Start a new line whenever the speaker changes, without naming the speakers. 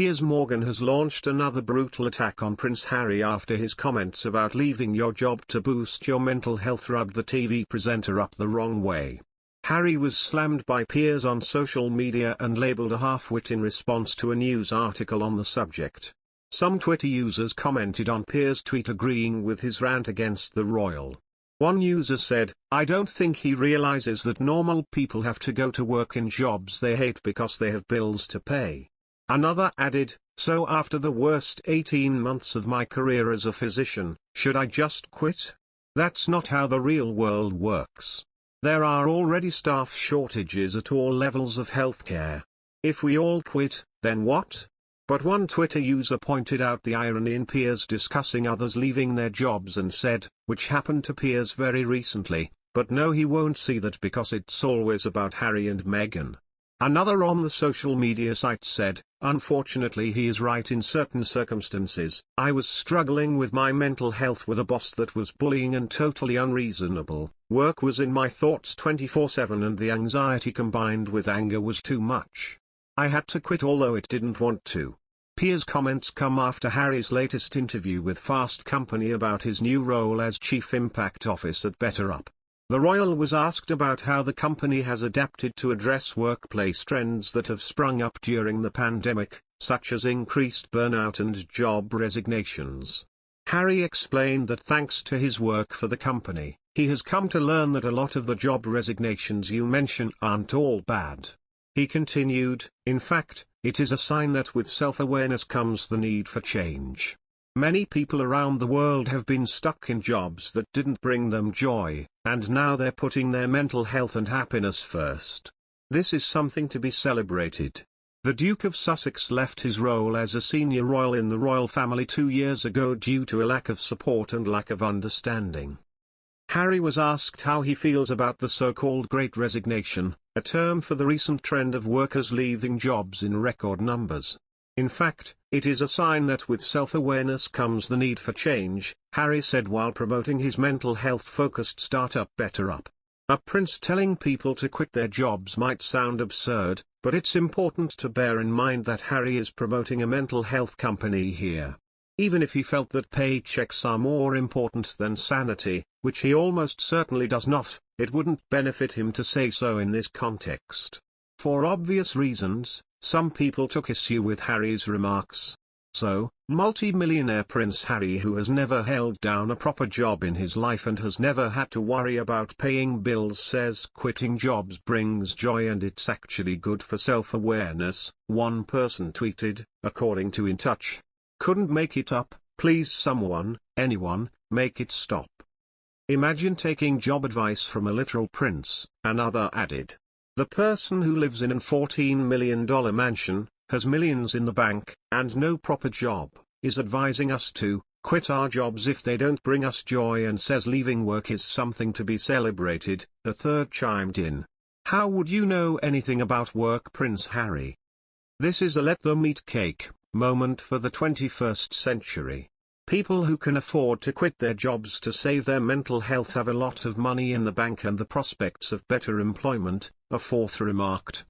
Piers Morgan has launched another brutal attack on Prince Harry after his comments about leaving your job to boost your mental health rubbed the TV presenter up the wrong way. Harry was slammed by Piers on social media and labelled a half-wit in response to a news article on the subject. Some Twitter users commented on Piers' tweet agreeing with his rant against the royal. One user said, "I don't think he realizes that normal people have to go to work in jobs they hate because they have bills to pay." Another added, "So after the worst 18 months of my career as a physician, should I just quit? That's not how the real world works. There are already staff shortages at all levels of healthcare. If we all quit, then what?" But one Twitter user pointed out the irony in Piers discussing others leaving their jobs and said, which happened to Piers very recently, "But no, he won't see that because it's always about Harry and Meghan." Another on the social media site said, "Unfortunately he is right in certain circumstances. I was struggling with my mental health with a boss that was bullying and totally unreasonable. Work was in my thoughts 24/7 and the anxiety combined with anger was too much. I had to quit although it didn't want to." Piers' comments come after Harry's latest interview with Fast Company about his new role as Chief Impact Officer at BetterUp. The royal was asked about how the company has adapted to address workplace trends that have sprung up during the pandemic, such as increased burnout and job resignations. Harry explained that thanks to his work for the company, he has come to learn that a lot of the job resignations you mention aren't all bad. He continued, "In fact, it is a sign that with self-awareness comes the need for change. Many people around the world have been stuck in jobs that didn't bring them joy, and now they're putting their mental health and happiness first. This is something to be celebrated." The Duke of Sussex left his role as a senior royal in the royal family 2 years ago due to a lack of support and lack of understanding. Harry was asked how he feels about the so-called Great Resignation, a term for the recent trend of workers leaving jobs in record numbers. "In fact, it is a sign that with self-awareness comes the need for change," Harry said while promoting his mental health-focused startup BetterUp. A prince telling people to quit their jobs might sound absurd, but it's important to bear in mind that Harry is promoting a mental health company here. Even if he felt that paychecks are more important than sanity, which he almost certainly does not, it wouldn't benefit him to say so in this context. For obvious reasons, some people took issue with Harry's remarks. So, multi-millionaire Prince Harry, who has never held down a proper job in his life and has never had to worry about paying bills, says quitting jobs brings joy and it's actually good for self-awareness, one person tweeted, according to In Touch. "Couldn't make it up, please someone, anyone, make it stop. Imagine taking job advice from a literal prince," another added. "The person who lives in an $14 million mansion, has millions in the bank, and no proper job, is advising us to quit our jobs if they don't bring us joy and says leaving work is something to be celebrated," a third chimed in. "How would you know anything about work, Prince Harry? This is a let them eat cake moment for the 21st century. People who can afford to quit their jobs to save their mental health have a lot of money in the bank and the prospects of better employment," a fourth remarked.